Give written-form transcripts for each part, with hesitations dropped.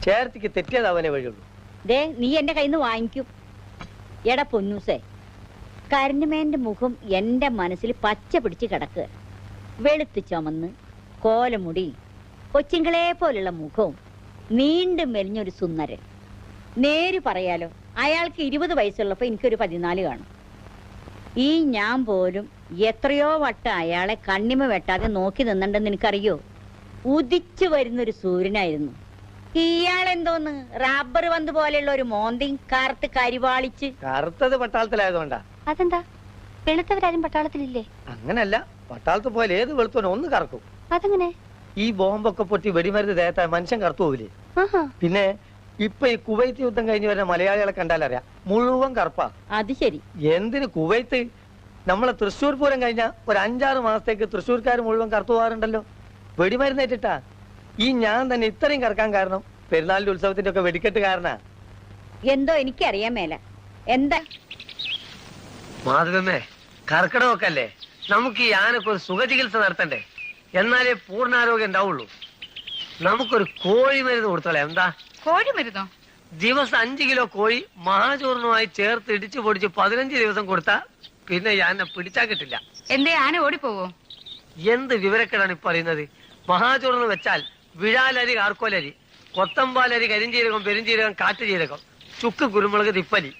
ചേർത്തിക്ക് തെറ്റിയതാവനെ വഴിയുള്ളൂ. ദേ നീ എന്റെ കയ്യിൽ നിന്ന് വാങ്ങിക്കും. എടാ പൊന്നൂസേ, കരഞ്ഞുമേന്റെ മുഖം എന്റെ മനസ്സിൽ പച്ച പിടിച്ച് കിടക്കുക. വെളുത്ത് ചുമന്ന് കോലമുടി, കൊച്ചിങ്കളെ പോലുള്ള മുഖവും, നീണ്ടും മെലിഞ്ഞൊരു സുന്ദരൻ. നേര് പറയാലോ, അയാൾക്ക് 20 വയസ്സുള്ളപ്പോ എനിക്കൊരു 14 കാണും. ഈ ഞാൻ പോലും എത്രയോ വട്ടം അയാളെ കണ്ണിമ വെട്ടാതെ നോക്കി നിന്നിട്ടുണ്ടെന്ന് എനിക്കറിയോ. ഉദിച്ചു വരുന്നൊരു സൂര്യനായിരുന്നു. ഇയാളെന്തോന്ന് റബ്ബർ പന്ത് പോലെയുള്ള ഒരു മോന്തിയും കറുത്ത് കരിവാളിച്ച്. കറുത്തത് പട്ടാളത്തിലായതുകൊണ്ടാ. അതെന്താ? വെളുത്തവരാരും പട്ടാളത്തിലില്ലേ? അങ്ങനല്ല, പട്ടാളത്ത് പോലെ ഏത് വെളുത്തോനെ ഒന്ന് കറക്കും. അതെങ്ങനെ? ഈ ബോംബൊക്കെ പൊട്ടി വെടിമരുന്ന് ദേഹത്താ മനുഷ്യൻ കറുത്തു പോവില്ലേ? പിന്നെ ഇപ്പൊ ഈ കുവൈത്ത് യുദ്ധം കഴിഞ്ഞ് വരുന്ന മലയാളികളെ കണ്ടാലറിയാം, മുഴുവൻ കറുപ്പാ. അത് ശരി. എന്തിന് കുവൈത്ത്? നമ്മളെ തൃശ്ശൂർ പൂരം കഴിഞ്ഞ ഒരു 5-6 മാസത്തേക്ക് തൃശ്ശൂർക്കാർ മുഴുവൻ കറുത്തു പോകാറുണ്ടല്ലോ, വെടിമരുന്നേറ്റിട്ടാ. ഈ ഞാൻ തന്നെ ഇത്രയും കറക്കാൻ കാരണം പെരുന്നാളിന്റെ ഉത്സവത്തിന്റെ ഒക്കെ വെടിക്കെട്ട് കാരണ. എന്തോ എനിക്കറിയാൻ മേല. എന്താ മാധവമ്മേ, കർക്കിടകമൊക്കെ അല്ലേ, നമുക്ക് ഈ ആനക്ക് ഒരു സുഖചികിത്സ നടത്തണ്ടേ? എന്നാലേ പൂർണ്ണാരോഗ്യം ഉണ്ടാവുള്ളൂ. നമുക്കൊരു കോഴി മരുന്ന് കൊടുത്തോളെ. എന്താ? കോഴി മരുന്നോ? ദിവസം 5 കിലോ കോഴി മഹാചൂർണമായി ചേർത്ത് ഇടിച്ചു പൊടിച്ച് 15 ദിവസം കൊടുത്താ പിന്നെ ഈ ആന പിടിച്ചാ കിട്ടില്ല. എന്തേ, ആന ഓടിപ്പോവോ? എന്ത് വിവരക്കേടാണ് ഇപ്പൊ പറയുന്നത്? മഹാചൂർണം വെച്ചാൽ വിഴാലരി, കാർക്കോലരി, കൊത്തമ്പാലരി, കരിഞ്ചീരകം, പെരുംജീരകം, കാട്ടുജീരകം, ചുക്ക്, കുരുമുളക്, തിപ്പലി,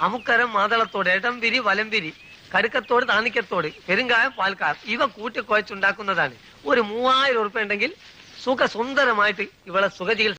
അമുക്കരം, മാതളത്തോട്, എടംപിരി, വലംപിരി, കടുക്കത്തോട്, താണിക്കത്തോട്, പെരുങ്കായം, പാൽക്കാർ, ഇവ കൂട്ടി കുഴച്ചുണ്ടാക്കുന്നതാണ്. ഒരു 3000 ഉറുപ്പ ഉണ്ടെങ്കിൽ സുഖസുന്ദരമായിട്ട് ഇവളെ സുഖചികിത്സ